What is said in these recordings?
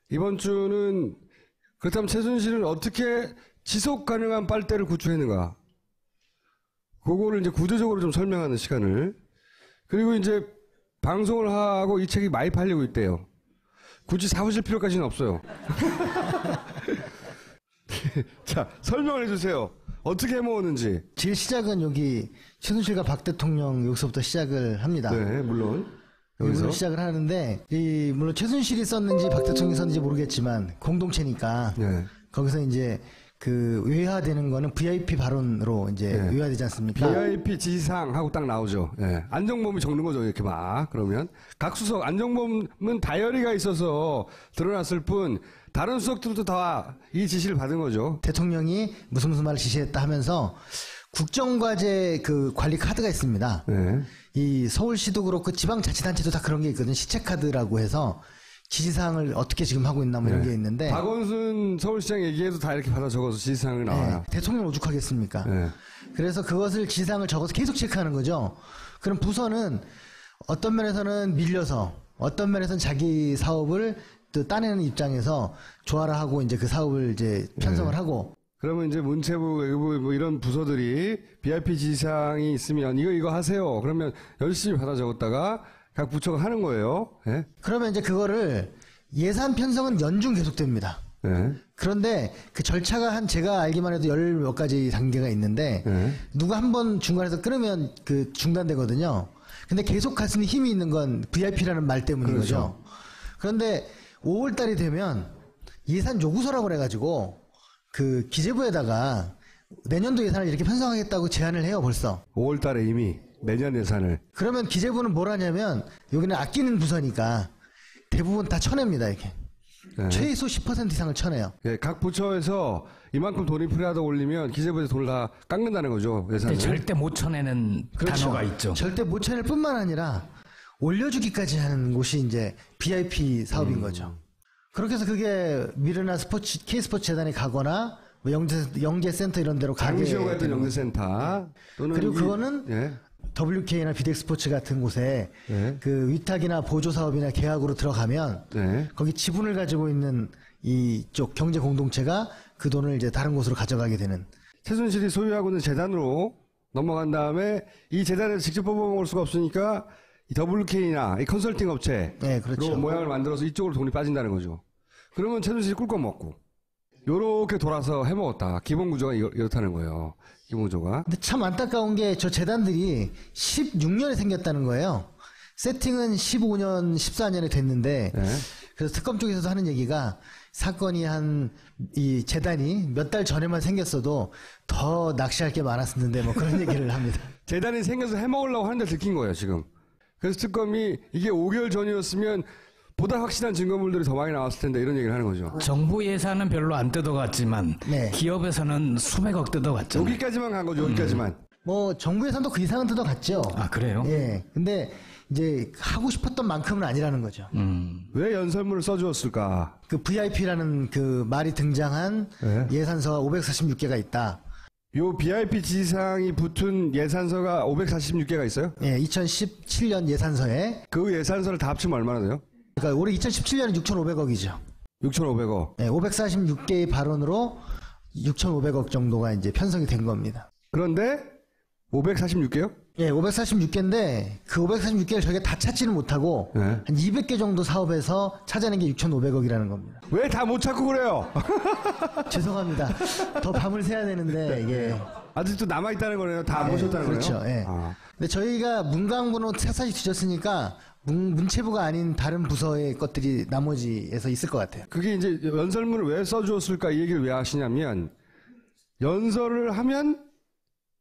이번 주는 그렇다면 최순실은 어떻게 지속 가능한 빨대를 구축했는가? 그거를 이제 구조적으로 좀 설명하는 시간을. 그리고 이제 방송을 하고 이 책이 많이 팔리고 있대요. 굳이 사오실 필요까지는 없어요. 자, 설명을 해주세요. 어떻게 해먹었는지. 제일 시작은 여기 최순실과 박 대통령 여기서부터 시작을 합니다. 네, 물론. 여기서 시작을 하는데, 물론 최순실이 썼는지 박 대통령이 썼는지 모르겠지만, 공동체니까, 네. 거기서 이제, 외화되는 거는 VIP 발언으로 이제 네. 외화되지 않습니까? VIP 지시사항 하고 딱 나오죠. 예. 안정범이 적는 거죠, 이렇게 막. 그러면. 각 수석, 안정범은 다이어리가 있어서 드러났을 뿐, 다른 수석들도 다 이 지시를 받은 거죠. 대통령이 무슨 말을 지시했다 하면서, 국정과제 관리 카드가 있습니다. 네. 이 서울시도 그렇고 지방자치단체도 다 그런 게 있거든요. 시책카드라고 해서 지시사항을 어떻게 지금 하고 있나 뭐 이런 게 있는데. 박원순 서울시장 얘기에도 다 이렇게 받아 적어서 지시사항이 나와요. 네, 대통령 오죽하겠습니까? 네. 그래서 그것을 지시사항을 적어서 계속 체크하는 거죠. 그럼 부서는 어떤 면에서는 밀려서 어떤 면에서는 자기 사업을 또 따내는 입장에서 조화를 하고 이제 그 사업을 이제 편성을 하고. 그러면 이제 문체부, 외교부 뭐 이런 부서들이 VIP 지시사항이 있으면 이거 하세요. 그러면 열심히 받아 적었다가 각 부처가 하는 거예요. 예? 그러면 이제 그거를 예산 편성은 연중 계속됩니다. 예. 그런데 그 절차가 제가 알기만 해도 10몇 가지 단계가 있는데 누가 한 번 중간에서 끊으면 중단되거든요. 근데 계속 갈 수 있는 힘이 있는 건 VIP라는 말 때문인 그렇죠. 거죠. 그런데 5월 달이 되면 예산 요구서라고 그래가지고 기재부에다가 내년도 예산을 이렇게 편성하겠다고 제안을 해요, 벌써. 5월 달에 이미 내년 예산을. 그러면 기재부는 뭘 하냐면 여기는 아끼는 부서니까 대부분 다 쳐냅니다, 이렇게. 네. 최소 10% 이상을 쳐내요. 예, 각 부처에서 이만큼 돈이 필요하다 올리면 기재부에서 돈을 다 깎는다는 거죠, 예산을. 절대 못 쳐내는 단어가 있죠. 절대 못 쳐낼 뿐만 아니라 올려주기까지 하는 곳이 이제 VIP 사업인 거죠. 그렇게 해서 그게 미르나 K스포츠 재단에 가거나 뭐 영재센터 이런 데로 가게 강시호가 했던 되는 영재센터. 또는 그리고 그거는 예. WK나 비덱스포츠 같은 곳에 네. 위탁이나 보조 사업이나 계약으로 들어가면 네. 거기 지분을 가지고 있는 이쪽 경제 공동체가 그 돈을 이제 다른 곳으로 가져가게 되는. 최순실이 소유하고 있는 재단으로 넘어간 다음에 이 재단에서 직접 뽑아먹을 수가 없으니까 이 WK나 이 컨설팅 업체로 네, 그렇죠. 모양을 만들어서 이쪽으로 돈이 빠진다는 거죠. 그러면 최순실이 꿀꺽 먹고 요렇게 돌아서 해먹었다. 기본 구조가 이렇다는 거예요. 기본 구조가. 근데 참 안타까운 게 저 재단들이 16년에 생겼다는 거예요. 세팅은 15년, 14년에 됐는데 네. 그래서 특검 쪽에서도 하는 얘기가 사건이 이 재단이 몇 달 전에만 생겼어도 더 낚시할 게 많았었는데 뭐 그런 얘기를 합니다. 재단이 생겨서 해먹으려고 하는데 들킨 거예요, 지금. 그래서 특검이 이게 5개월 전이었으면 보다 확실한 증거물들이 더 많이 나왔을 텐데 이런 얘기를 하는 거죠. 정부 예산은 별로 안 뜯어갔지만 네. 기업에서는 수백억 뜯어갔죠. 여기까지만 간 거죠, 여기까지만. 뭐 정부 예산도 그 이상은 뜯어갔죠. 아, 그래요? 예. 근데 이제 하고 싶었던 만큼은 아니라는 거죠. 왜 연설문을 써주었을까? VIP라는 말이 등장한 네. 예산서가 546개가 있다. 요 BIP 지시사항이 붙은 예산서가 546개가 있어요? 예, 2017년 예산서에. 그 예산서를 다 합치면 얼마나 돼요? 그러니까 올해 2017년은 6,500억이죠. 6,500억. 예, 546개의 발언으로 6,500억 정도가 이제 편성이 된 겁니다. 그런데 546개요? 예, 546개인데 그 546개를 저희가 다 찾지는 못하고 네. 한 200개 정도 사업에서 찾아낸 게 6,500억이라는 겁니다. 왜 다 못 찾고 그래요? 죄송합니다. 더 밤을 새야 되는데 이게 아직도 남아있다는 거네요. 다 안 보셨다는 그렇죠. 거예요? 예. 아. 근데 저희가 문광부는 샅샅이 뒤졌으니까 문체부가 아닌 다른 부서의 것들이 나머지에서 있을 것 같아요. 그게 이제 연설문을 왜 써주었을까 이 얘기를 왜 하시냐면 연설을 하면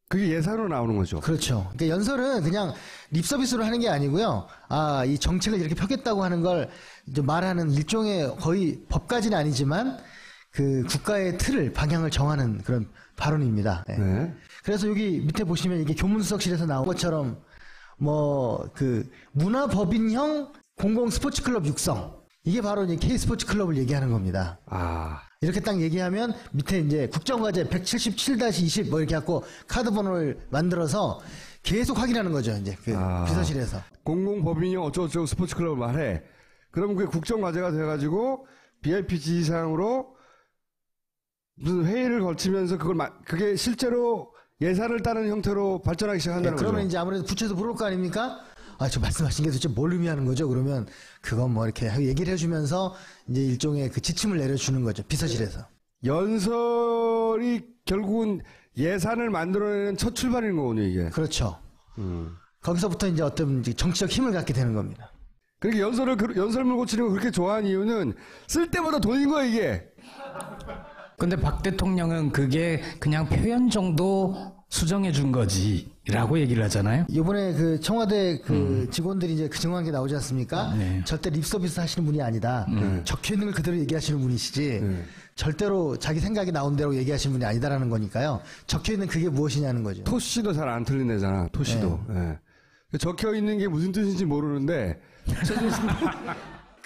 그게 예산으로 나오는 거죠. 그렇죠. 그러니까 연설은 그냥 립서비스로 하는 게 아니고요. 아, 이 정책을 이렇게 펴겠다고 하는 걸 이제 말하는 일종의 거의 법까지는 아니지만 그 국가의 틀을, 방향을 정하는 그런 발언입니다. 네. 네. 그래서 여기 밑에 보시면 이게 교문수석실에서 나온 것처럼 문화법인형 공공 스포츠클럽 육성. 이게 바로 이제 K스포츠 클럽을 얘기하는 겁니다. 아. 이렇게 딱 얘기하면 밑에 이제 국정과제 177-20 뭐 이렇게 갖고 카드 번호를 만들어서 계속 확인하는 거죠. 이제 비서실에서. 공공법인형 어쩌고저쩌고 스포츠클럽을 말해. 그러면 그게 국정과제가 돼가지고 VIP 지지상으로 무슨 회의를 거치면서 그게 실제로 예산을 따는 형태로 발전하기 시작한다는 거죠. 그러면 이제 아무래도 부처에서 물어볼 거 아닙니까? 아, 저 말씀하신 게 도대체 뭘 의미하는 거죠? 그러면 그건 뭐 이렇게 얘기를 해주면서 이제 일종의 그 지침을 내려주는 거죠. 비서실에서. 연설이 결국은 예산을 만들어내는 첫 출발인 거군요, 이게. 그렇죠. 거기서부터 이제 어떤 정치적 힘을 갖게 되는 겁니다. 그러니까 연설문 고치는 거 그렇게 좋아하는 이유는 쓸 때마다 돈인 거야, 이게. 근데 박 대통령은 그게 그냥 표현 정도 수정해 준 거지라고 얘기를 하잖아요. 이번에 그 청와대 그 직원들이 이제 그 증언한 게 나오지 않습니까? 네. 절대 립서비스 하시는 분이 아니다. 적혀 있는 걸 그대로 얘기하시는 분이시지. 절대로 자기 생각이 나온 대로 얘기하시는 분이 아니다라는 거니까요. 적혀 있는 그게 무엇이냐는 거죠. 토씨도 잘 안 틀린 애잖아, 토씨도. 예. 적혀 있는 게 무슨 뜻인지 모르는데,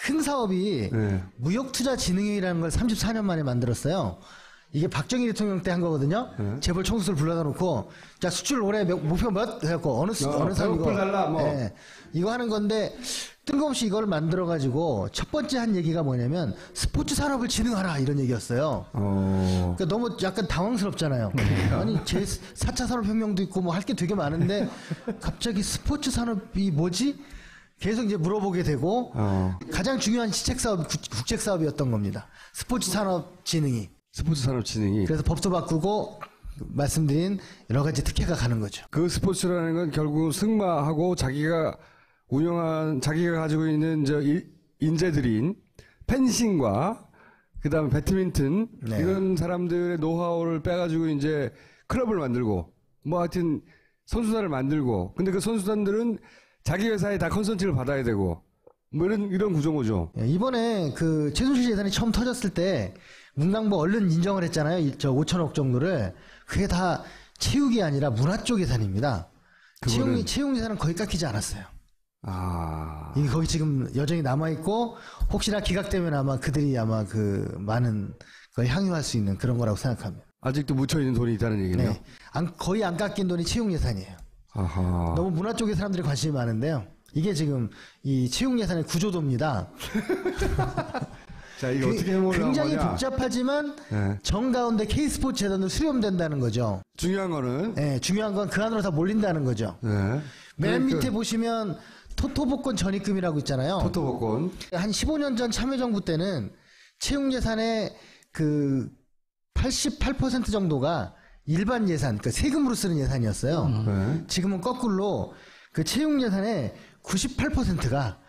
큰 사업이 네. 무역투자진흥회라는 걸 34년 만에 만들었어요. 이게 박정희 대통령 때 한 거거든요. 재벌 총수들 불러다 놓고 자 수출 올해 목표 몇 해갖고 어느 사람 이거 달라, 뭐. 예, 이거 하는 건데 뜬금없이 이걸 만들어 가지고 첫 번째 한 얘기가 뭐냐면 스포츠 산업을 진흥하라 이런 얘기였어요. 그러니까 너무 약간 당황스럽잖아요. 아니 제 4차 산업혁명도 있고 뭐 할 게 되게 많은데 갑자기 스포츠 산업이 뭐지? 계속 이제 물어보게 되고 가장 중요한 시책 사업, 국책 사업이었던 겁니다. 스포츠 산업 진흥이. 스포츠 산업 진흥이. 그래서 법도 바꾸고 말씀드린 여러 가지 특혜가 가는 거죠. 그 스포츠라는 건 결국 승마하고 자기가 가지고 있는 인재들인 펜싱과 그다음에 배드민턴 네. 이런 사람들의 노하우를 빼가지고 이제 클럽을 만들고 뭐 하여튼 선수단을 만들고 근데 그 선수단들은 자기 회사에 다 컨설팅을 받아야 되고 뭐 이런 구조인 거죠. 이번에 그 최순실 예산이 처음 터졌을 때 문광부 얼른 인정을 했잖아요. 저 5천억 정도를. 그게 다 체육이 아니라 문화 쪽 예산입니다. 체육 예산은 거의 깎이지 않았어요. 아. 이게 거기 지금 여전히 남아있고 혹시나 기각되면 아마 그들이 아마 그 많은 걸 향유할 수 있는 그런 거라고 생각합니다. 아직도 묻혀있는 돈이 있다는 얘기네요. 네. 거의 안 깎인 돈이 체육 예산이에요. 아하. 너무 문화 쪽에 사람들이 관심이 많은데요. 이게 지금 이 체육 예산의 구조도입니다. 자, 이게 어떻게 해보려고 굉장히 하냐. 복잡하지만 네. 정가운데 K스포츠 재단도 수렴된다는 거죠. 중요한 거는 네, 중요한 건 그 안으로 다 몰린다는 거죠. 네. 맨 밑에 보시면 토토복권 전입금이라고 있잖아요. 토토복권. 한 15년 전 참여정부 때는 체육 예산의 그 88% 정도가 일반 예산, 그러니까 세금으로 쓰는 예산이었어요. 네. 지금은 거꾸로 그 체육 예산의 98%가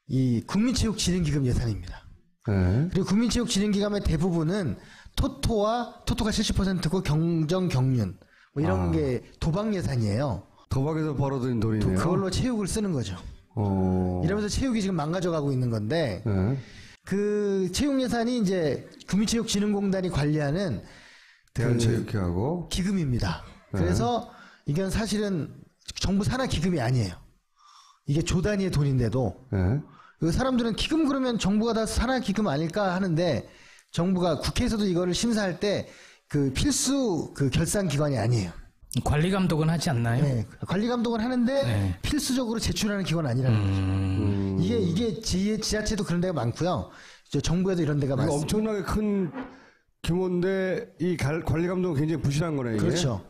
이 국민체육진흥기금 예산입니다. 네. 그리고 국민체육진흥기금의 대부분은 토토가 70%고 경정 경륜 뭐 이런 게 도박 예산이에요. 도박에서 벌어들인 돈이네요. 그걸로 체육을 쓰는 거죠. 이러면서 체육이 지금 망가져가고 있는 건데 네. 그 체육 예산이 이제 국민체육진흥공단이 관리하는 대한체육회하고 기금입니다. 그래서 이건 사실은 정부 산하 기금이 아니에요. 이게 조 단위의 돈인데도 네. 그 사람들은 기금 그러면 정부가 다 산하 기금 아닐까 하는데 정부가 국회에서도 이거를 심사할 때 그 필수 그 결산 기관이 아니에요. 관리 감독은 하지 않나요? 네, 관리 감독은 하는데 네. 필수적으로 제출하는 기관 아니라는 거죠. 이게 지자체도 그런 데가 많고요. 정부에도 이런 데가 많습니다. 엄청나게 큰 규모인데 이 관리 감독은 굉장히 부실한 거네. 이게. 그렇죠.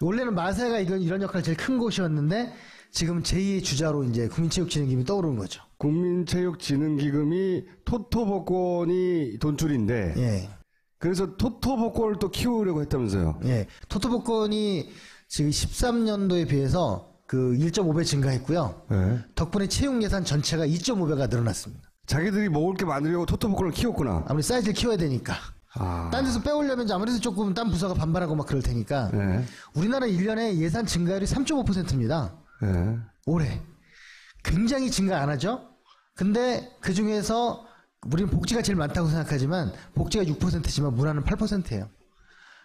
원래는 마사가 이런 역할 제일 큰 곳이었는데 지금 제2의 주자로 이제 국민체육진흥기금이 떠오르는 거죠. 국민체육진흥기금이 토토복권이 돈줄인데 예. 그래서 토토복권을 또 키우려고 했다면서요. 예. 토토복권이 지금 13년도에 비해서 그 1.5배 증가했고요. 네. 덕분에 체육 예산 전체가 2.5배가 늘어났습니다. 자기들이 먹을 게 많으려고 토토복권을 키웠구나. 아무리 사이즈를 키워야 되니까. 딴 데서 빼오려면 아무래도 조금 딴 부서가 반발하고 막 그럴 테니까. 네. 우리나라 1년에 예산 증가율이 3.5%입니다. 네. 올해. 굉장히 증가 안 하죠? 근데 그 중에서 우리는 복지가 제일 많다고 생각하지만 복지가 6%지만 문화는 8%예요.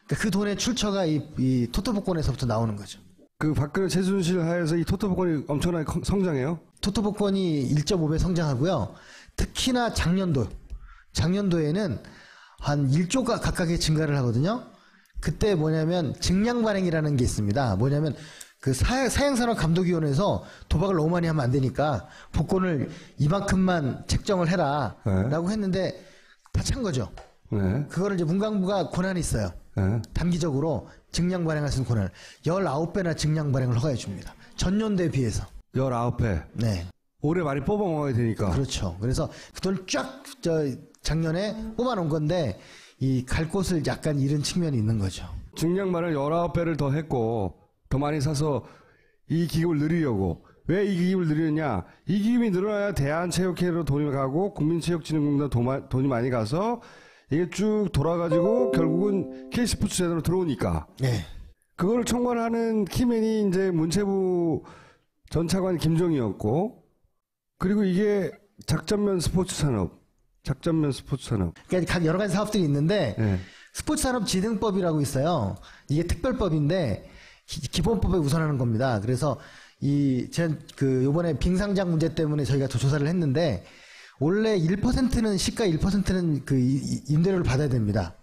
그러니까 그 돈의 출처가 이 토토복권에서부터 나오는 거죠. 그 박근혜 최순실 하에서 이 토토복권이 엄청나게 성장해요? 토토복권이 1.5배 성장하고요. 특히나 작년도에는 한 1조가 각각의 증가를 하거든요. 그때 뭐냐면 증량 발행이라는 게 있습니다. 뭐냐면 그 사양산업감독위원회에서 도박을 너무 많이 하면 안 되니까 복권을 이만큼만 책정을 해라 라고 했는데 다 찬 거죠. 네. 그거를 이제 문광부가 권한이 있어요. 네. 단기적으로 증량 발행할 수 있는 권한을 19배나 증량 발행을 허가해 줍니다. 전년도에 비해서. 19회. 네. 올해 많이 뽑아 먹어야 되니까. 그렇죠. 그래서 그 돈을 쫙 작년에 뽑아놓은 건데 이 갈 곳을 약간 잃은 측면이 있는 거죠. 증량만을 19배를 더 했고 더 많이 사서 이 기금을 늘리려고. 왜 이 기금을 늘리느냐? 이 기금이 늘어나야 대한체육회로 돈이 가고 국민체육진흥공단 돈이 많이 가서 이게 쭉 돌아가지고 결국은 K스포츠 재단으로 들어오니까. 네. 그걸 총괄하는 키맨이 이제 문체부 전 차관 김정희였고, 그리고 이게 작전면 스포츠 산업. 그러니까 각 여러 가지 사업들이 있는데 네. 스포츠산업진흥법이라고 있어요. 이게 특별법인데 기본법에 우선하는 겁니다. 그래서 요번에 빙상장 문제 때문에 저희가 또 조사를 했는데 원래 1%는 시가 1%는 그 임대료를 받아야 됩니다.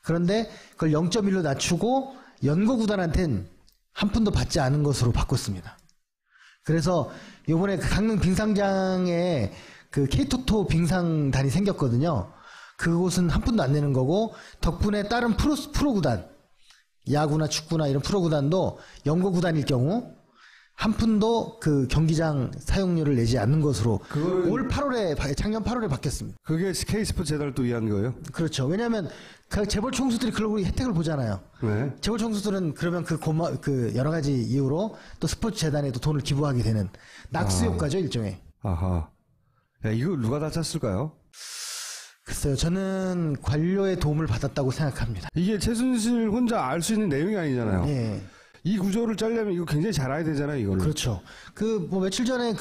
그런데 그걸 0.1로 낮추고 연고구단한테는 한 푼도 받지 않은 것으로 바꿨습니다. 그래서 요번에 강릉 빙상장에 그 K토토 빙상단이 생겼거든요. 그곳은 한 푼도 안 내는 거고 덕분에 다른 프로구단 야구나 축구나 이런 프로구단도 연고구단일 경우 한 푼도 그 경기장 사용료를 내지 않는 것으로 작년 8월에 바뀌었습니다. 그게 K스포츠 재단을 또 위한 거예요? 그렇죠. 왜냐하면 그 재벌 총수들이 그런 혜택을 보잖아요. 네. 재벌 총수들은 그러면 그 여러 가지 이유로 또 스포츠 재단에도 돈을 기부하게 되는 낙수 효과죠, 일종의. 아하. 야, 이거 누가 다 짰을까요? 글쎄요, 저는 관료의 도움을 받았다고 생각합니다. 이게 최순실 혼자 알 수 있는 내용이 아니잖아요. 예. 이 구조를 짜려면 이거 굉장히 잘 알아야 되잖아요, 이걸로. 그렇죠. 며칠 전에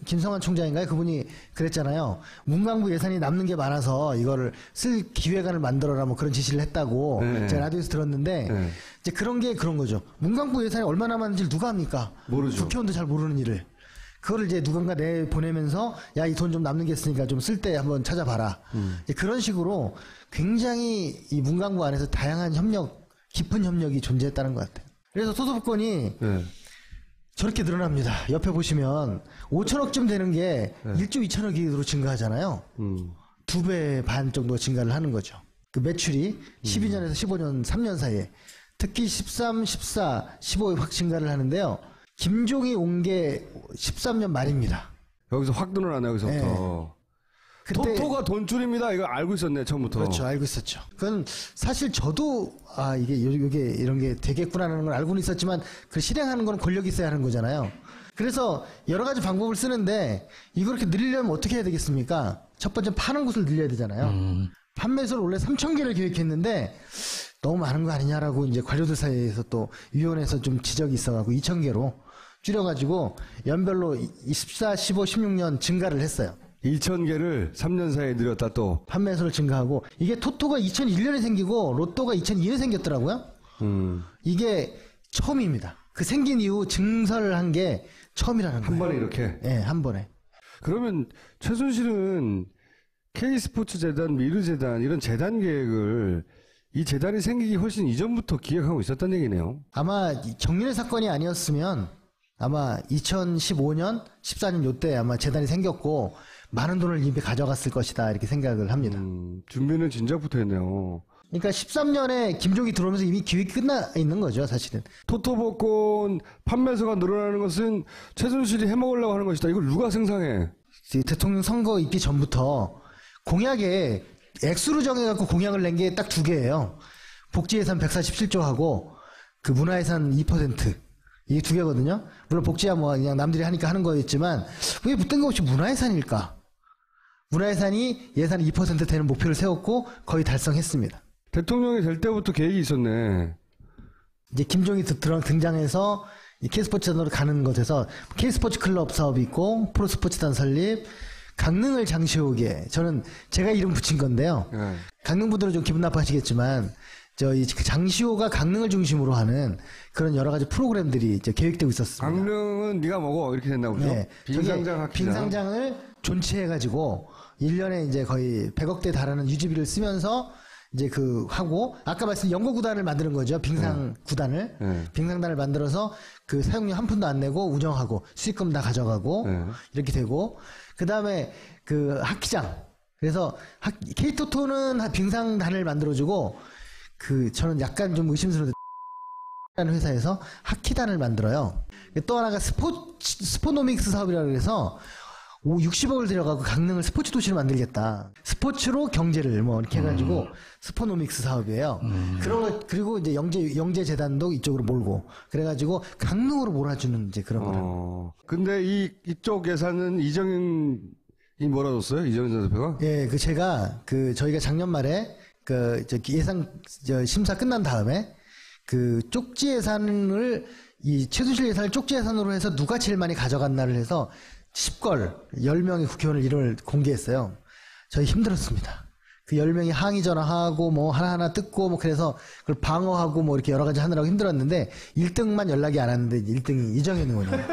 김성환 총장인가요? 그분이 그랬잖아요. 문광부 예산이 남는 게 많아서 이거를 쓸 기획안을 만들어라 뭐 그런 지시를 했다고 네. 제가 라디오에서 들었는데 네. 이제 그런 거죠. 문광부 예산이 얼마나 많은지를 누가 합니까? 모르죠. 국회의원도 잘 모르는 일을. 그거를 이제 누군가 내보내면서 야, 이 돈 좀 남는 게 있으니까 좀 쓸 때 한번 찾아봐라. 이제 그런 식으로 굉장히 이 문광부 안에서 다양한 깊은 협력이 존재했다는 것 같아요. 그래서 소소복권이 네. 저렇게 늘어납니다. 옆에 보시면 5천억쯤 되는 게 1조 2천억으로 증가하잖아요. 2배 반 정도 증가를 하는 거죠. 그 매출이 12년에서 15년 3년 사이에 특히 13, 14, 15에 확 증가를 하는데요. 김종이 온 게 13년 말입니다. 여기서 확 늘어나네, 여기서부터. 네. 그때 토토가 돈줄입니다. 이거 알고 있었네, 처음부터. 그렇죠. 알고 있었죠. 그건 사실 저도 이게 이런 게 되겠구나라는 걸 알고는 있었지만 그 실행하는 건 권력이 있어야 하는 거잖아요. 그래서 여러 가지 방법을 쓰는데 이걸 이렇게 늘리려면 어떻게 해야 되겠습니까? 첫 번째 파는 곳을 늘려야 되잖아요. 판매소를 원래 3,000개를 계획했는데 너무 많은 거 아니냐라고 이제 관료들 사이에서 또 위원회에서 좀 지적이 있어가지고 2,000개로 줄여가지고 연별로 24, 15, 16년 증가를 했어요. 2,000개를 3년 사이에 늘렸다 또. 판매수를 증가하고 이게 토토가 2001년에 생기고 로또가 2002년에 생겼더라고요. 이게 처음입니다. 그 생긴 이후 증설을 한 게 처음이라는 거예요. 한 번에 이렇게. 네, 한 번에. 그러면 최순실은 K스포츠 재단, 미르재단 이런 재단 계획을 이 재단이 생기기 훨씬 이전부터 기획하고 있었던 얘기네요. 아마 정윤회 사건이 아니었으면 아마 2015년, 14년 요때 아마 재단이 생겼고 많은 돈을 이미 가져갔을 것이다 이렇게 생각을 합니다. 준비는 진작부터 했네요. 그러니까 13년에 김종이 들어오면서 이미 기획이 끝나 있는 거죠, 사실은. 토토복권 판매수가 늘어나는 것은 최순실이 해먹으려고 하는 것이다. 이걸 누가 생산해? 대통령 선거 있기 전부터 공약에 액수로 정해갖고 공약을 낸 게 딱 두 개예요. 복지예산 147조하고 그 문화예산 2%. 이게 두 개거든요. 물론 복지야 뭐 그냥 남들이 하니까 하는 거였지만 왜 뜬금없이 문화예산일까? 문화예산이 예산 2% 되는 목표를 세웠고 거의 달성했습니다. 대통령이 될 때부터 계획이 있었네. 이제 김종이 등장해서 이 K스포츠단으로 가는 것에서 K스포츠 클럽 사업이 있고 프로스포츠단 설립, 강릉을 장시호게 저는 제가 이름 붙인 건데요. 네. 강릉 분들은 좀 기분 나빠하시겠지만 이 장시호가 강릉을 중심으로 하는 그런 여러 가지 프로그램들이 이제 계획되고 있었습니다. 강릉은 네가 먹어 이렇게 됐나 보죠? 네. 빙상장 학기장. 빙상장을 존치해가지고 1년에 이제 거의 100억대 달하는 유지비를 쓰면서 이제 하고 아까 말씀 연고구단을 만드는 거죠. 빙상구단을. 네. 빙상단을 만들어서 그 사용료 한 푼도 안 내고 운영하고 수익금 다 가져가고 네. 이렇게 되고 그 다음에 그 학기장 그래서 K토토는 빙상단을 만들어주고 저는 약간 좀 의심스러운데 라는 회사에서 하키단을 만들어요. 또 하나가 스포노믹스 사업이라고 해서 60억을 들여가고 강릉을 스포츠 도시를 만들겠다. 스포츠로 경제를 뭐 이렇게 해가지고 스포노믹스 사업이에요. 그리고 이제 영재 재단도 이쪽으로 몰고 그래가지고 강릉으로 몰아주는 이제 그런 거를. 근데 이쪽 예산은 이정현이 몰아줬어요? 이정현 전 대표가? 예, 저희가 작년 말에 예산 심사 끝난 다음에 쪽지 예산을 최순실 예산을 쪽지 예산으로 해서 누가 제일 많이 가져갔나를 해서 10명의 국회의원을 이름을 공개했어요. 저희 힘들었습니다. 그 10명이 항의 전화하고 뭐 하나하나 뜯고 뭐 그래서 그걸 방어하고 뭐 이렇게 여러 가지 하느라고 힘들었는데 1등만 연락이 안 왔는데 1등이 이정현 의원이에요.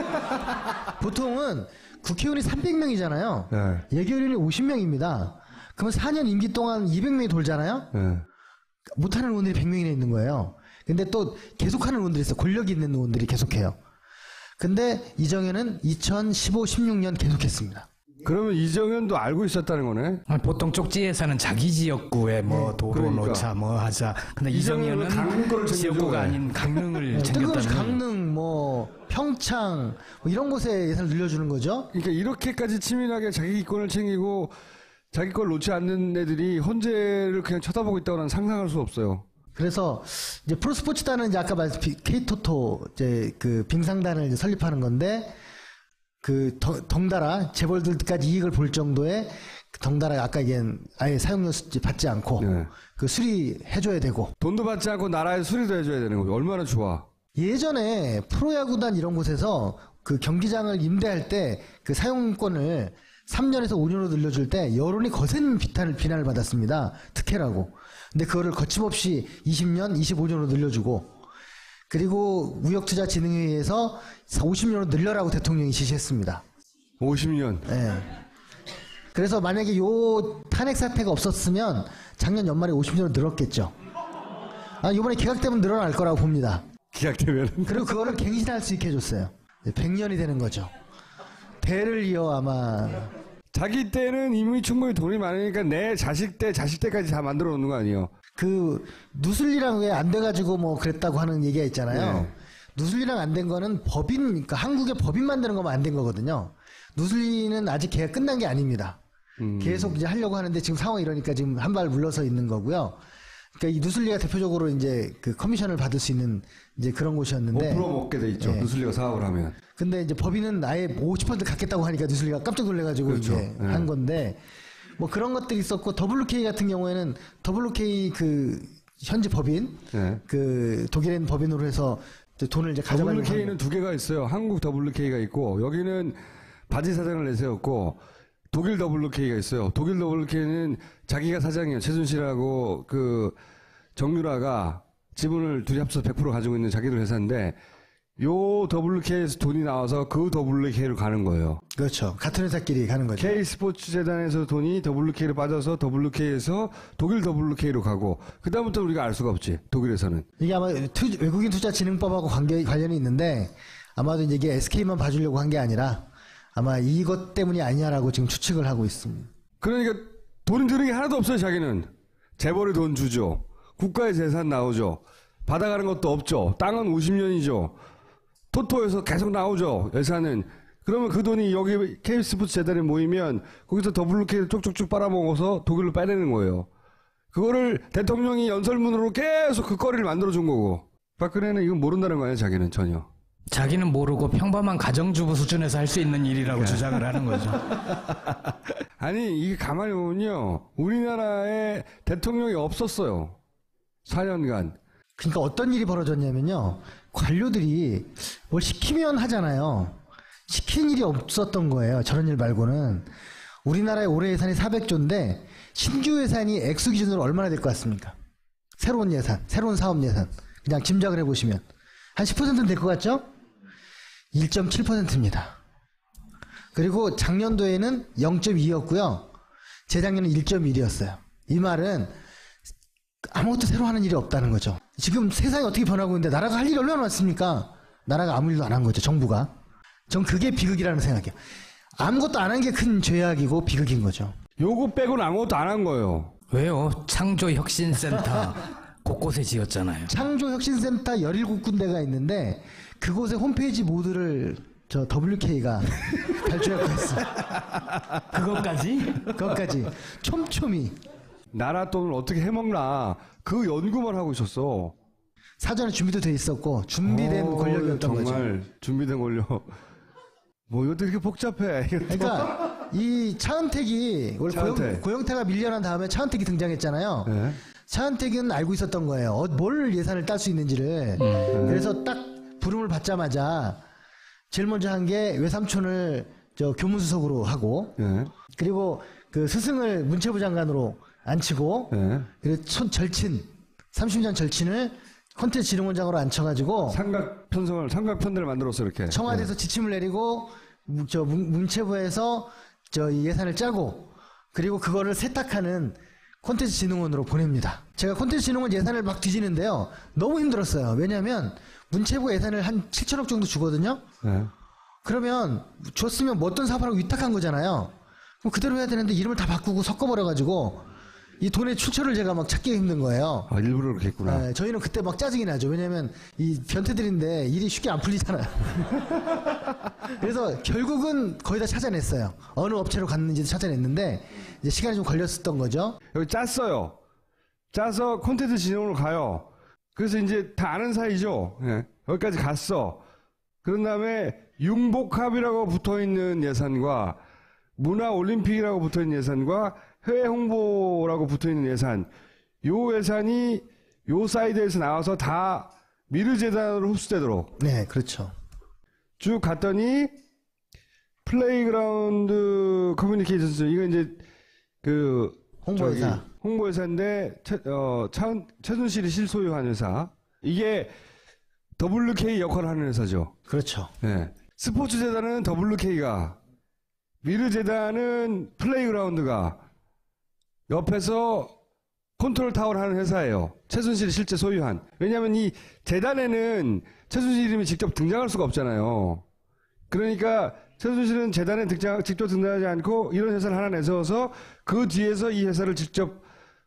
보통은 국회의원이 300명이잖아요. 네. 예결위원이 50명입니다. 그러면 4년 임기 동안 200명이 돌잖아요. 네. 못하는 의원들이 100명이나 있는 거예요. 근데 또 계속하는 의원들이 있어요. 권력이 있는 의원들이 계속해요. 근데 이정현은 2015, 16년 계속했습니다. 그러면 이정현도 알고 있었다는 거네? 보통 쪽지 예산은 자기 지역구에 뭐 도로 그러니까. 놓자 뭐 하자. 근데 이정현은 강릉 거를 이정현은 지역구가 아닌 강릉을 뜬금없이 챙겼다는. 강릉, 뭐 평창 뭐 이런 곳에 예산을 늘려주는 거죠. 그러니까 이렇게까지 치밀하게 자기 기권을 챙기고 자기 걸 놓지 않는 애들이 헌재를 그냥 쳐다보고 있다고 는 상상할 수 없어요. 그래서 이제 프로스포츠단은 이제 아까 말씀 K토토 이제 빙상단을 이제 설립하는 건데 덩달아 재벌들까지 이익을 볼 정도의 덩달아 아까 얘기한 아예 사용료 받지 않고 네. 수리해줘야 되고 돈도 받지 않고 나라에 수리도 해줘야 되는 거예요. 얼마나 좋아. 예전에 프로야구단 이런 곳에서 경기장을 임대할 때 사용권을 3년에서 5년으로 늘려줄 때 여론이 거센 비난을 받았습니다. 특혜라고. 근데 그거를 거침없이 20년, 25년으로 늘려주고 그리고 무역투자진흥회의에서 50년으로 늘려라고 대통령이 지시했습니다. 50년. 네. 그래서 만약에 요 탄핵 사태가 없었으면 작년 연말에 50년으로 늘었겠죠. 이번에 기각되면 늘어날 거라고 봅니다. 기각되면. 그리고 그거를 갱신할 수 있게 해줬어요. 100년이 되는 거죠. 대를 이어 아마 자기 때는 이미 충분히 돈이 많으니까 내 자식 때까지 다 만들어 놓는 거 아니에요? 누슬리랑 왜 안 돼가지고 뭐 그랬다고 하는 얘기가 있잖아요. 네. 누슬리랑 안 된 거는 그러니까 한국의 법인 만드는 거만 안 된 거거든요. 누슬리는 아직 계약 끝난 게 아닙니다. 계속 이제 하려고 하는데 지금 상황이 이러니까 지금 한 발 물러서 있는 거고요. 그러니까 이 누슬리가 대표적으로 이제 커미션을 받을 수 있는 이제 그런 곳이었는데 5% 먹게 돼 있죠. 네. 누슬리가 사업을 하면. 근데 이제 법인은 아예 50% 갖겠다고 하니까 누슬리가 깜짝 놀래가지고 그렇죠. 이제 네. 한 건데 뭐 그런 것들이 있었고 WK 같은 경우에는 WK 현지 법인 네. 독일엔 법인으로 해서 돈을 이제 가져가는 WK는 두 개가 있어요. 한국 WK가 있고 여기는 바지 사장을 내세웠고 독일 WK가 있어요. 독일 WK는 자기가 사장이에요. 최순실하고 정유라가 지분을 둘이 합쳐서 100% 가지고 있는 자기들 회사인데 요 WK에서 돈이 나와서 그 WK로 가는 거예요. 그렇죠. 같은 회사끼리 가는 거죠. K스포츠 재단에서 돈이 WK로 빠져서 WK에서 독일 WK로 가고 그다음부터 우리가 알 수가 없지. 독일에서는. 이게 아마 외국인 투자진흥법하고 관련이 있는데 아마도 이제 이게 SK만 봐주려고 한 게 아니라 아마 이것 때문이 아니냐라고 지금 추측을 하고 있습니다. 그러니까 돈 드는 게 하나도 없어요. 자기는. 재벌이 돈 주죠. 국가의 재산 나오죠. 받아가는 것도 없죠. 땅은 50년이죠. 토토에서 계속 나오죠. 예산은. 그러면 그 돈이 여기 K스포츠 재단에 모이면 거기서 WK를 쪽쪽쪽 빨아먹어서 독일로 빼내는 거예요. 그거를 대통령이 연설문으로 계속 그 거리를 만들어준 거고. 박근혜는 이건 모른다는 거 아니에요. 자기는 전혀. 자기는 모르고 평범한 가정주부 수준에서 할 수 있는 일이라고 주장을 하는 거죠. 아니 이게 가만히 보면요. 우리나라에 대통령이 없었어요. 4년간. 그러니까 어떤 일이 벌어졌냐면요. 관료들이 뭘 시키면 하잖아요. 시키는 일이 없었던 거예요. 저런 일 말고는. 우리나라의 올해 예산이 400조인데 신규 예산이 액수 기준으로 얼마나 될 것 같습니까? 새로운 예산, 새로운 사업 예산. 그냥 짐작을 해보시면. 한 10%는 될 것 같죠? 1.7%입니다. 그리고 작년도에는 0.2였고요. 재작년은 1.1이었어요. 이 말은 아무것도 새로 하는 일이 없다는 거죠. 지금 세상이 어떻게 변하고 있는데 나라가 할 일이 얼마나 많습니까? 나라가 아무 일도 안 한 거죠. 정부가. 전 그게 비극이라는 생각이에요. 아무것도 안 한 게 큰 죄악이고 비극인 거죠. 요거 빼고는 아무것도 안 한 거예요. 왜요? 창조혁신센터 곳곳에 지었잖아요. 창조혁신센터 17군데가 있는데 그곳의 홈페이지 모두를 저 WK가 발주하고 있어요. 그것까지 촘촘히 나라 돈을 어떻게 해먹나 그 연구만 하고 있었어. 사전에 준비도 돼 있었고 준비된 권력이었던 거죠. 정말 준비된 권력. 뭐 이것도 이렇게 복잡해. 그러니까 이 차은택이 원래 차은택. 고영태가 밀려난 다음에 차은택이 등장했잖아요. 네. 차은택은 알고 있었던 거예요. 뭘 예산을 딸 수 있는지를. 그래서 딱 부름을 받자마자 제일 먼저 한 게 외삼촌을 저 교문수석으로 하고 네. 그리고 그 스승을 문체부 장관으로 앉히고 네. 그리고 절친 30년 절친을 콘텐츠진흥원장으로 앉혀가지고 삼각편들을 만들었어 이렇게. 청와대에서 지침을 내리고 저 문체부에서 저 예산을 짜고 그리고 그거를 세탁하는 콘텐츠진흥원으로 보냅니다. 제가 콘텐츠진흥원 예산을 막 뒤지는데요. 너무 힘들었어요. 왜냐하면 문체부 예산을 한 7천억 정도 주거든요. 네. 그러면 줬으면 뭐 어떤 사업하라고 위탁한 거잖아요. 그럼 그대로 해야 되는데 이름을 다 바꾸고 섞어버려가지고 이 돈의 출처를 제가 막 찾기 힘든 거예요. 아 일부러 그렇게 했구나. 네, 저희는 그때 막 짜증이 나죠. 왜냐면 이 변태들인데 일이 쉽게 안 풀리잖아요. 그래서 결국은 거의 다 찾아냈어요. 어느 업체로 갔는지도 찾아냈는데 이제 시간이 좀 걸렸었던 거죠. 여기 짰어요. 짜서 콘텐츠 진흥으로 가요. 그래서 이제 다 아는 사이죠. 예. 여기까지 갔어. 그런 다음에 융복합이라고 붙어있는 예산과 문화올림픽이라고 붙어있는 예산과 해외 홍보라고 붙어있는 예산, 요 예산이 요 사이드에서 나와서 다 미르재단으로 흡수되도록. 네, 그렇죠. 쭉 갔더니 플레이그라운드 커뮤니케이션스 이거 이제 그 홍보회사. 홍보회사인데 최순실이 실소유한 회사. 이게 WK 역할을 하는 회사죠. 그렇죠. 네. 스포츠 재단은 WK가, 미르 재단은 플레이그라운드가 옆에서 컨트롤 타워를 하는 회사예요. 최순실이 실제 소유한. 왜냐하면 이 재단에는 최순실 이름이 직접 등장할 수가 없잖아요. 그러니까 최순실은 재단에 직접 등장하지 않고 이런 회사를 하나 내세워서 그 뒤에서 이 회사를 직접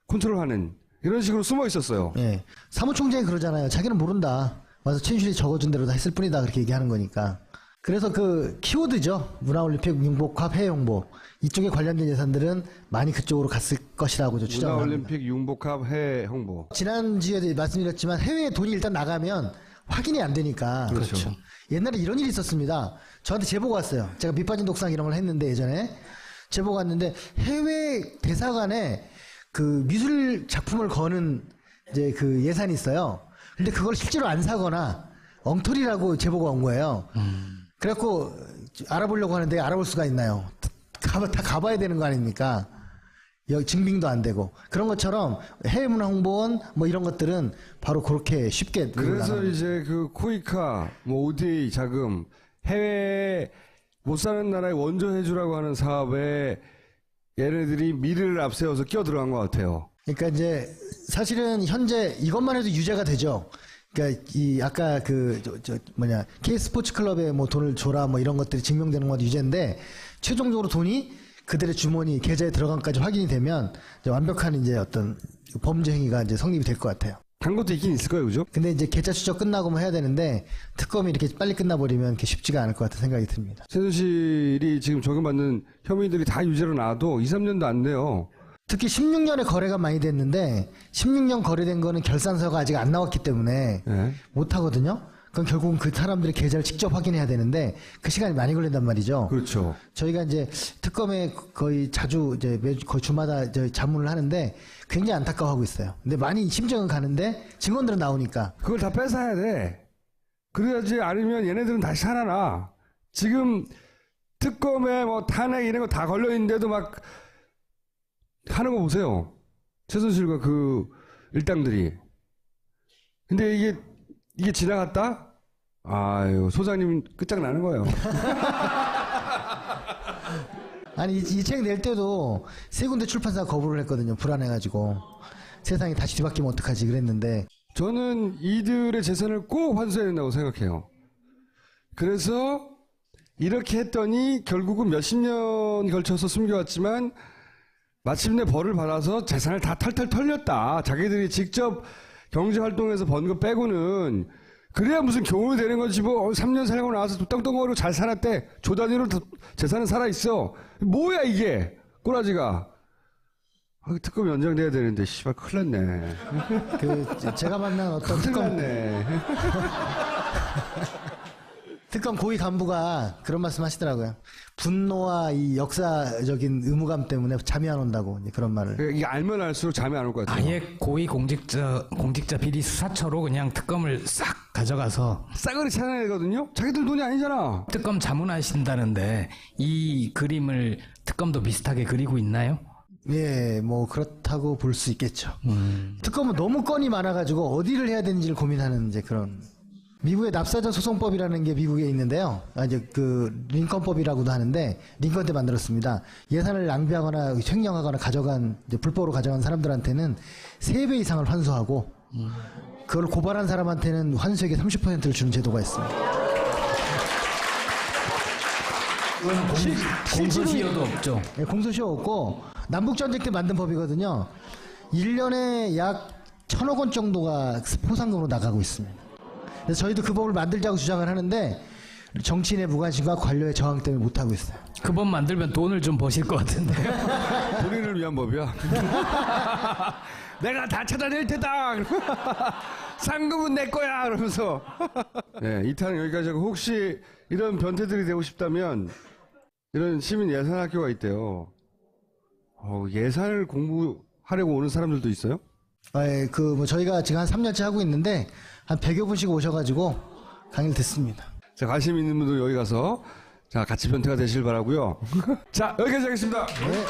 컨트롤하는 이런 식으로 숨어 있었어요. 예. 사무총장이 그러잖아요. 자기는 모른다. 와서 최순실이 적어준 대로 다 했을 뿐이다. 그렇게 얘기하는 거니까. 그래서 그 키워드죠. 문화올림픽, 융복합, 해외홍보. 이쪽에 관련된 예산들은 많이 그쪽으로 갔을 것이라고 추정을 합니다. 문화올림픽, 융복합, 해외 홍보. 지난주에도 말씀드렸지만 해외에 돈이 일단 나가면 확인이 안 되니까. 그렇죠. 옛날에 이런 일이 있었습니다. 저한테 제보가 왔어요. 제가 밑빠진 독상 이런 걸 했는데 예전에 제보가 왔는데 해외 대사관에 그 미술 작품을 거는 이제 그 예산이 있어요. 근데 그걸 실제로 안 사거나 엉터리라고 제보가 온 거예요. 그래갖고 알아보려고 하는데 알아볼 수가 있나요? 다 가봐야 되는 거 아닙니까? 여기 증빙도 안 되고 그런 것처럼 해외문화홍보원 뭐 이런 것들은 바로 그렇게 쉽게 그래서 이제 그 코이카, 뭐 ODA 자금, 해외 못 사는 나라에 원조 해주라고 하는 사업에 얘네들이 미래를 앞세워서 끼어 들어간 것 같아요. 그러니까 이제 사실은 현재 이것만 해도 유죄가 되죠. 그러니까 이 아까 그 K 스포츠 클럽에 뭐 돈을 줘라 뭐 이런 것들이 증명되는 건 유죄인데 최종적으로 돈이 그들의 주머니 계좌에 들어간까지 확인이 되면 이제 완벽한 이제 어떤 범죄 행위가 이제 성립이 될 것 같아요. 간 것도 있긴 있을 거예요, 그죠? 근데 이제 계좌 추적 끝나고 뭐 해야 되는데 특검이 이렇게 빨리 끝나버리면 그게 쉽지가 않을 것 같은 생각이 듭니다. 최순실이 지금 적용받는 혐의들이 다 유죄로 나와도 2, 3년도 안 돼요. 특히 16년에 거래가 많이 됐는데 16년 거래된 거는 결산서가 아직 안 나왔기 때문에 네. 못 하거든요. 그럼 결국은 그 사람들의 계좌를 직접 확인해야 되는데 그 시간이 많이 걸린단 말이죠. 그렇죠. 저희가 이제 특검에 거의 자주 이제 거의 주마다 이제 자문을 하는데 굉장히 안타까워하고 있어요. 근데 많이 심정은 가는데 증언들은 나오니까 그걸 다 뺏어야 돼. 그래야지 아니면 얘네들은 다시 살아나. 지금 특검에 뭐 탄핵 이런 거 다 걸려 있는데도 막 하는 거 보세요. 최순실과 그 일당들이. 근데 이게 지나갔다? 아유, 소장님 끝장나는 거예요. 아니 이 책 낼 때도 세 군데 출판사가 거부를 했거든요. 불안해가지고 세상이 다시 뒤바뀌면 어떡하지 그랬는데 저는 이들의 재산을 꼭 환수해야 된다고 생각해요. 그래서 이렇게 했더니 결국은 몇십 년 걸쳐서 숨겨왔지만 마침내 벌을 받아서 재산을 다 탈탈 털렸다. 자기들이 직접 경제활동에서 번 거 빼고는 그래야 무슨 교훈이 되는 거지. 뭐 3년 살고 나와서 뚝딱뚝거리고 잘 살았대. 조 단위로 재산은 살아있어. 뭐야 이게 꼬라지가. 특검 연장돼야 되는데 씨발 큰일 났네. 제가 만난 어떤 큰일 났네. 특검 고위 간부가 그런 말씀 하시더라고요. 분노와 이 역사적인 의무감 때문에 잠이 안 온다고 그런 말을. 이게 알면 알수록 잠이 안 올 것 같아요. 아예 고위 공직자 비리 수사처로 그냥 특검을 싹 가져가서 싸그리 찾아내야 되거든요. 자기들 돈이 아니잖아. 특검 자문하신다는데 이 그림을 특검도 비슷하게 그리고 있나요? 예, 뭐 그렇다고 볼 수 있겠죠. 특검은 너무 건이 많아가지고 어디를 해야 되는지를 고민하는 이제 그런. 미국의 납사자 소송법이라는 게 미국에 있는데요. 이제 링컨법이라고도 하는데 링컨 때 만들었습니다. 예산을 낭비하거나 횡령하거나 불법으로 가져간 사람들한테는 3배 이상을 환수하고 그걸 고발한 사람한테는 환수액의 30%를 주는 제도가 있습니다. 공소시효도 없죠. 네, 공소시효 없고 남북전쟁 때 만든 법이거든요. 1년에 약 1,000억 원 정도가 포상금으로 나가고 있습니다. 그래서 저희도 그 법을 만들자고 주장을 하는데 정치인의 무관심과 관료의 저항 때문에 못하고 있어요. 그 법 만들면 돈을 좀 버실 것 같은데. 본인을 위한 법이야. 내가 다 찾아낼 테다. 상금은 내 거야. 그러면서. 네, 이 탄은 여기까지 하고 혹시 이런 변태들이 되고 싶다면 이런 시민 예산학교가 있대요. 예산을 공부하려고 오는 사람들도 있어요? 예, 저희가 지금 한 3년째 하고 있는데 한 100여 분씩 오셔가지고 강의를 듣습니다. 자, 관심 있는 분들 여기 가서 자, 같이 변태가 되시길 바라고요. 자, 여기까지 하겠습니다. 네.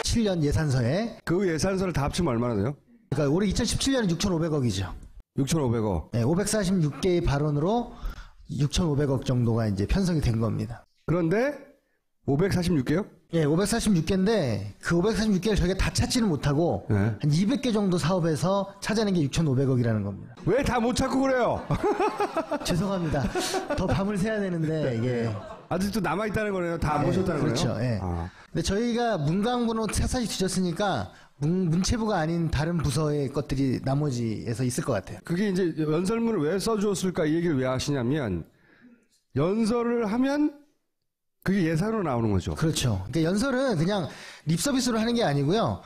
7년 예산서에 그 예산서를 다 합치면 얼마나 돼요? 그러니까 올해 2017년은 6,500억이죠. 6,500억. 네, 546개의 발언으로 6,500억 정도가 이제 편성이 된 겁니다. 그런데 546개요? 예, 546개인데 그 546개를 저희가 다 찾지는 못하고 네. 한 200개 정도 사업에서 찾아낸 게 6,500억이라는 겁니다. 왜 다 못 찾고 그래요? 죄송합니다. 더 밤을 새야 되는데 이게 아직도 남아있다는 거네요. 다 모셨다는 그렇죠. 거예요? 예. 근데 저희가 문광부는 새사시 뒤졌으니까 문체부가 아닌 다른 부서의 것들이 나머지에서 있을 것 같아요. 그게 이제 연설문을 왜 써주었을까 이 얘기를 왜 하시냐면 연설을 하면 그게 예산으로 나오는 거죠. 그렇죠. 그러니까 연설은 그냥 립서비스로 하는 게 아니고요.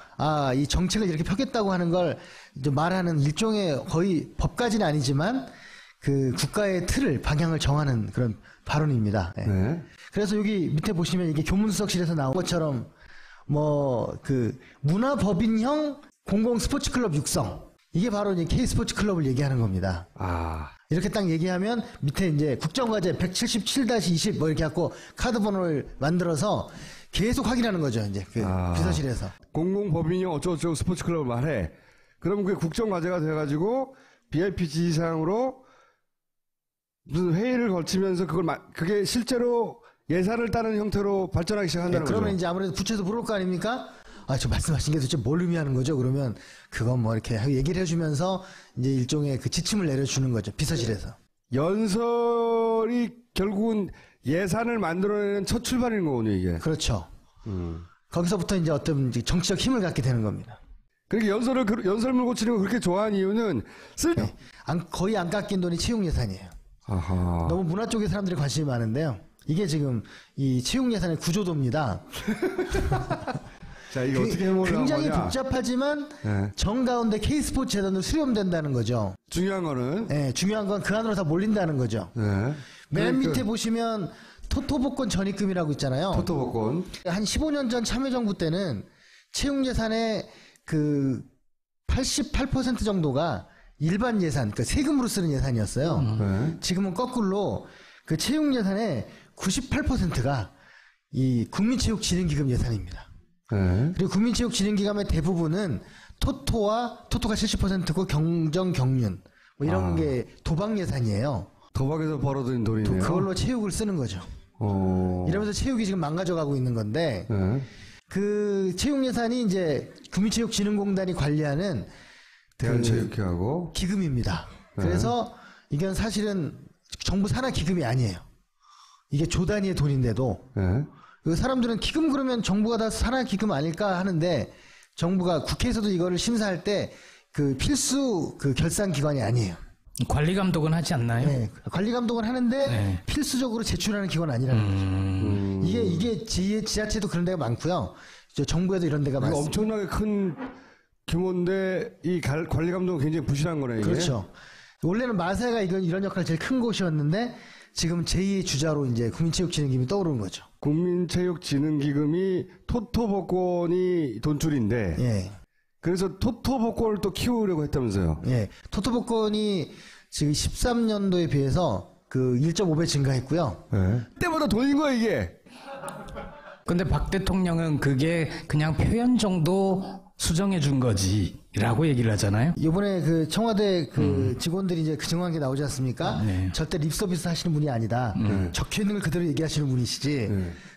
이 정책을 이렇게 펴겠다고 하는 걸 말하는 일종의 거의 법까지는 아니지만 그 국가의 틀을 방향을 정하는 그런 발언입니다. 네. 네. 그래서 여기 밑에 보시면 이게 교문수석실에서 나온 것처럼 문화법인형 공공 스포츠클럽 육성. 이게 바로 이제 K스포츠 클럽을 얘기하는 겁니다. 이렇게 딱 얘기하면 밑에 이제 국정과제 177-20 이렇게 갖고 카드 번호를 만들어서 계속 확인하는 거죠. 이제 비서실에서. 공공법인형 어쩌고저쩌고 스포츠클럽을 말해. 그럼 그게 국정과제가 돼가지고 VIP 지시사항으로 무슨 회의를 거치면서 그게 실제로 예산을 따르는 형태로 발전하기 시작한다는 거죠. 그러면 이제 아무래도 부처에서 물을 거 아닙니까? 저 말씀하신 게 도대체 뭘 의미하는 거죠? 그러면 그건 뭐 이렇게 얘기를 해주면서 이제 일종의 그 지침을 내려주는 거죠. 비서실에서. 연설이 결국은 예산을 만들어내는 첫 출발인 거군요, 이게. 그렇죠. 거기서부터 이제 어떤 정치적 힘을 갖게 되는 겁니다. 그러니까 연설문 고치는 걸 그렇게 좋아하는 이유는 거의 안 깎인 돈이 채용 예산이에요. 아하. 너무 문화 쪽에 사람들이 관심이 많은데요. 이게 지금 이 채용 예산의 구조도입니다. 자, 이게 어떻게 해보려고 굉장히 하냐. 복잡하지만 네. 정가운데 K스포츠 재단으로 수렴된다는 거죠. 중요한 거는 네, 중요한 건 그 안으로 다 몰린다는 거죠. 네. 맨 밑에 보시면 토토복권 전입금이라고 있잖아요. 토토복권. 한 15년 전 참여정부 때는 채용 예산의 그 88% 정도가 일반 예산, 그러니까 세금으로 쓰는 예산이었어요. 네. 지금은 거꾸로 그 채용 예산의 98%가 이 국민체육진흥기금 예산입니다. 네. 그리고 국민체육진흥기금의 대부분은 토토가 70%고 경정 경륜 뭐 이런 게 도박 예산이에요. 도박에서 벌어들인 돈이네요. 그걸로 체육을 쓰는 거죠. 이러면서 체육이 지금 망가져가고 있는 건데 네. 그 체육 예산이 이제 국민체육진흥공단이 관리하는 대한체육회하고 기금입니다. 그래서 이건 사실은 정부 산하 기금이 아니에요. 이게 조 단위의 돈인데도 예. 그 사람들은 기금 그러면 정부가 다 산하 기금 아닐까 하는데 정부가 국회에서도 이거를 심사할 때 그 필수 그 결산 기관이 아니에요. 관리 감독은 하지 않나요? 네, 관리 감독은 하는데 네. 필수적으로 제출하는 기관 아니라는 거죠. 이게 지자체도 그런 데가 많고요. 저 정부에도 이런 데가 이거 많습니다. 엄청나게 큰 규모인데 이 관리 감독은 굉장히 부실한 거네. 이게. 그렇죠. 원래는 마사가 이런 역할 제일 큰 곳이었는데 지금 제2의 주자로 이제 국민체육진흥기금이 떠오르는 거죠. 국민체육진흥기금이 토토복권이 돈줄인데 예. 그래서 토토복권을 또 키우려고 했다면서요. 예. 토토복권이 지금 13년도에 비해서 그 1.5배 증가했고요. 예. 때마다 돈인 거야 이게. 근데 박 대통령은 그게 그냥 표현 정도 수정해 준 거지라고 얘기를 하잖아요. 이번에 그 청와대 그 직원들이 이제 그 증언한 게 나오지 않습니까? 네. 절대 립서비스 하시는 분이 아니다. 적혀 있는 걸 그대로 얘기하시는 분이시지.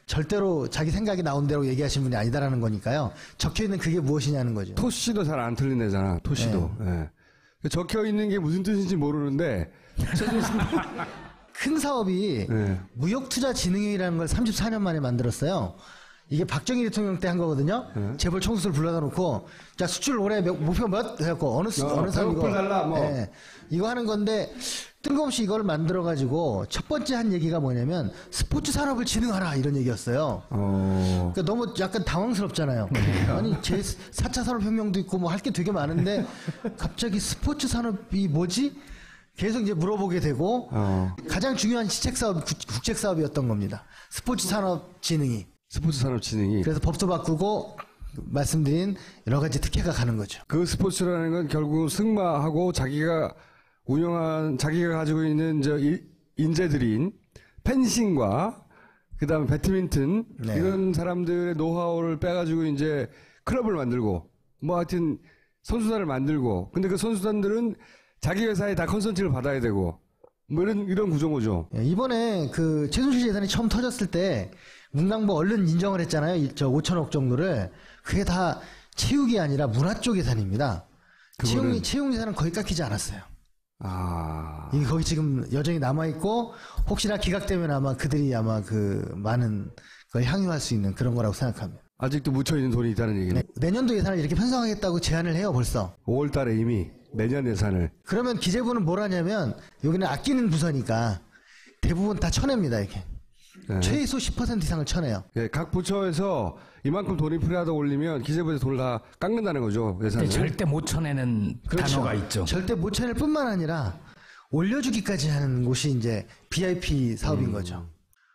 절대로 자기 생각이 나온 대로 얘기하시는 분이 아니다라는 거니까요. 적혀 있는 그게 무엇이냐는 거죠. 토씨도 잘 안 틀린 애잖아. 토씨도. 예. 적혀 있는 게 무슨 뜻인지 모르는데 큰 사업이 네. 무역투자진흥회의라는 걸 34년 만에 만들었어요. 이게 박정희 대통령 때 한 거거든요. 재벌 총수를 불러다 놓고 자 수출 올해 목표 몇 해갖고 어느 사람 이거 달라 뭐. 예, 이거 하는 건데 뜬금없이 이걸 만들어 가지고 첫 번째 한 얘기가 뭐냐면 스포츠 산업을 진흥하라 이런 얘기였어요. 그러니까 너무 약간 당황스럽잖아요. 아니 제 4차 산업혁명도 있고 뭐 할 게 되게 많은데 갑자기 스포츠 산업이 뭐지? 계속 이제 물어보게 되고 가장 중요한 시책 사업, 국책 사업이었던 겁니다. 스포츠 산업 진흥이. 스포츠 산업 진흥이. 그래서 법도 바꾸고 말씀드린 여러 가지 특혜가 가는 거죠. 그 스포츠라는 건 결국 승마하고 자기가 가지고 있는 인재들인 펜싱과 그다음에 배드민턴 네. 이런 사람들의 노하우를 빼가지고 이제 클럽을 만들고 뭐 하여튼 선수단을 만들고 근데 그 선수단들은 자기 회사에 다 컨설팅을 받아야 되고 뭐 이런 구조인 거죠. 예, 이번에 그 최순실 재산이 처음 터졌을 때 문광부 얼른 인정을 했잖아요. 저 5천억 정도를. 그게 다 체육이 아니라 문화 쪽 예산입니다. 채용 예산은 거의 깎이지 않았어요. 이게 거기 지금 여전히 남아있고 혹시나 기각되면 아마 그들이 아마 그 많은 걸 향유할 수 있는 그런 거라고 생각합니다. 아직도 묻혀있는 돈이 있다는 얘기네. 네, 내년도 예산을 이렇게 편성하겠다고 제안을 해요 벌써. 5월 달에 이미 내년 예산을. 그러면 기재부는 뭘 하냐면 여기는 아끼는 부서니까 대부분 다 쳐냅니다 이렇게. 네. 최소 10% 이상을 쳐내요. 예, 각 부처에서 이만큼 돈이 필요하다 올리면 기재부에서 돈을 다 깎는다는 거죠 예산을. 근데 절대 못 쳐내는 단어가 있죠. 절대 못 쳐낼 뿐만 아니라 올려주기까지 하는 곳이 이제 VIP 사업인 거죠.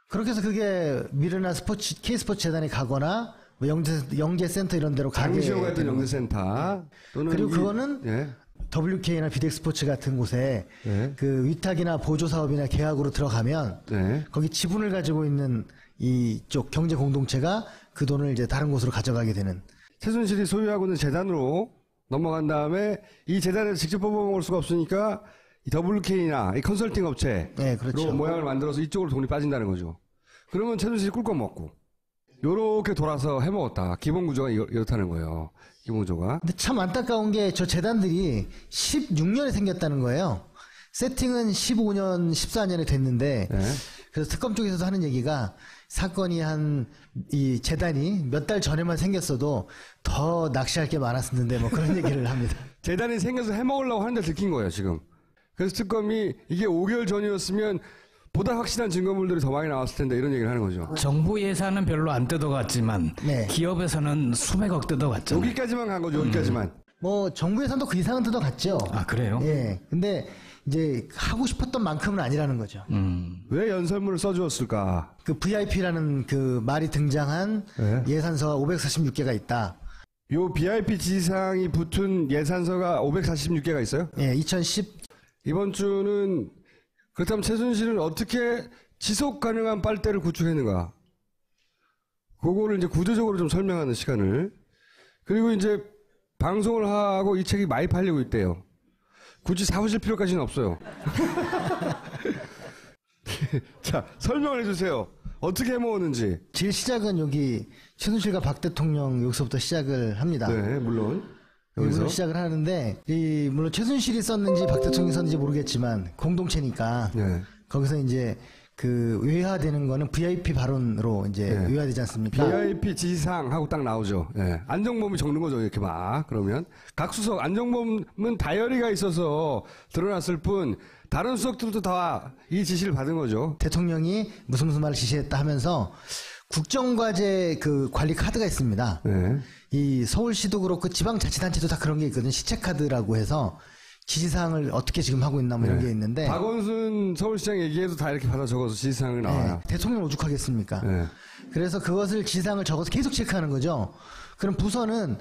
그렇게 해서 그게 미르나 스포츠, K스포츠 재단에 가거나 뭐 영재센터 이런 데로 가게 장시호가 했던 되는 영재센터 또는 그리고 그거는 예. WK나 비덱스포츠 같은 곳에 네. 그 위탁이나 보조 사업이나 계약으로 들어가면 네. 거기 지분을 가지고 있는 이쪽 경제 공동체가 그 돈을 이제 다른 곳으로 가져가게 되는. 최순실이 소유하고 있는 재단으로 넘어간 다음에 이 재단에서 직접 뽑아먹을 수가 없으니까 이 WK나 이 컨설팅 업체 네, 그렇죠. 모양을 만들어서 이쪽으로 돈이 빠진다는 거죠. 그러면 최순실이 꿀꺽 먹고 요렇게 돌아서 해먹었다. 기본 구조가 이렇다는 거예요. 기본 구조가. 근데 참 안타까운 게 저 재단들이 16년에 생겼다는 거예요. 세팅은 15년, 14년에 됐는데 네. 그래서 특검 쪽에서도 하는 얘기가 사건이 이 재단이 몇 달 전에만 생겼어도 더 낚시할 게 많았었는데 뭐 그런 얘기를 합니다. 재단이 생겨서 해먹으려고 하는데 들킨 거예요, 지금. 그래서 특검이 이게 5개월 전이었으면 보다 확실한 증거물들이 더 많이 나왔을 텐데 이런 얘기를 하는 거죠. 정부 예산은 별로 안 뜯어갔지만 네. 기업에서는 수백억 뜯어갔잖아요. 여기까지만 간 거죠, 여기까지만. 뭐 정부 예산도 그 이상은 뜯어갔죠. 아 그래요? 예. 근데 이제 하고 싶었던 만큼은 아니라는 거죠. 왜 연설문을 써주었을까? 그 VIP라는 그 말이 등장한 네. 예산서가 546개가 있다. 요 BIP 지상이 붙은 예산서가 546개가 있어요? 예, 2010 이번 주는 그렇다면 최순실은 어떻게 지속 가능한 빨대를 구축했는가? 그거를 이제 구조적으로 좀 설명하는 시간을. 그리고 이제 방송을 하고 이 책이 많이 팔리고 있대요. 굳이 사오실 필요까지는 없어요. 자, 설명을 해주세요. 어떻게 해먹었는지. 제일 시작은 여기 최순실과 박 대통령 여기서부터 시작을 합니다. 네, 물론. 여기서 여기서. 시작을 하는데 물론 최순실이 썼는지 박 대통령이 썼는지 모르겠지만 공동체니까 네. 거기서 이제 그 외화되는 거는 VIP 발언으로 이제 네. 외화되지 않습니까? VIP 지시사항 하고 딱 나오죠. 예. 안정범이 적는 거죠. 이렇게 막. 그러면. 각 수석, 안정범은 다이어리가 있어서 드러났을 뿐, 다른 수석들도 다 이 지시를 받은 거죠. 대통령이 무슨 말을 지시했다 하면서 국정과제 그 관리 카드가 있습니다. 예. 이 서울시도 그렇고 지방자치단체도 다 그런 게 있거든요. 시책카드라고 해서 지시사항을 어떻게 지금 하고 있나 뭐 이런 게 있는데. 박원순 서울시장 얘기에도 다 이렇게 받아 적어서 지시사항이 나와요. 대통령 오죽하겠습니까? 예. 그래서 그것을 지시사항을 적어서 계속 체크하는 거죠. 그럼 부서는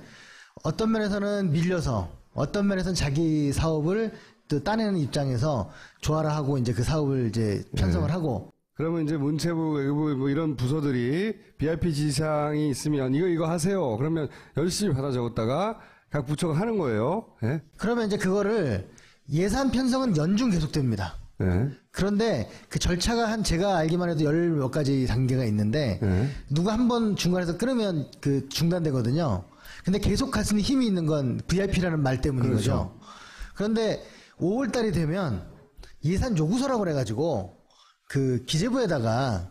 어떤 면에서는 밀려서 어떤 면에서는 자기 사업을 또 따내는 입장에서 조화를 하고 이제 그 사업을 이제 편성을 하고. 그러면 이제 문체부, 외교부 뭐 이런 부서들이 VIP 지시사항이 있으면 이거 하세요. 그러면 열심히 받아 적었다가 각 부처가 하는 거예요. 예? 그러면 이제 그거를 예산 편성은 연중 계속됩니다. 예. 그런데 그 절차가 한 제가 알기만 해도 열 몇 가지 단계가 있는데 누가 한 번 중간에서 끊으면 그 중단되거든요. 근데 계속 갈 수 있는 힘이 있는 건 VIP라는 말 때문인 그렇죠. 거죠. 그런데 5월 달이 되면 예산 요구서라고 그래가지고 그 기재부에다가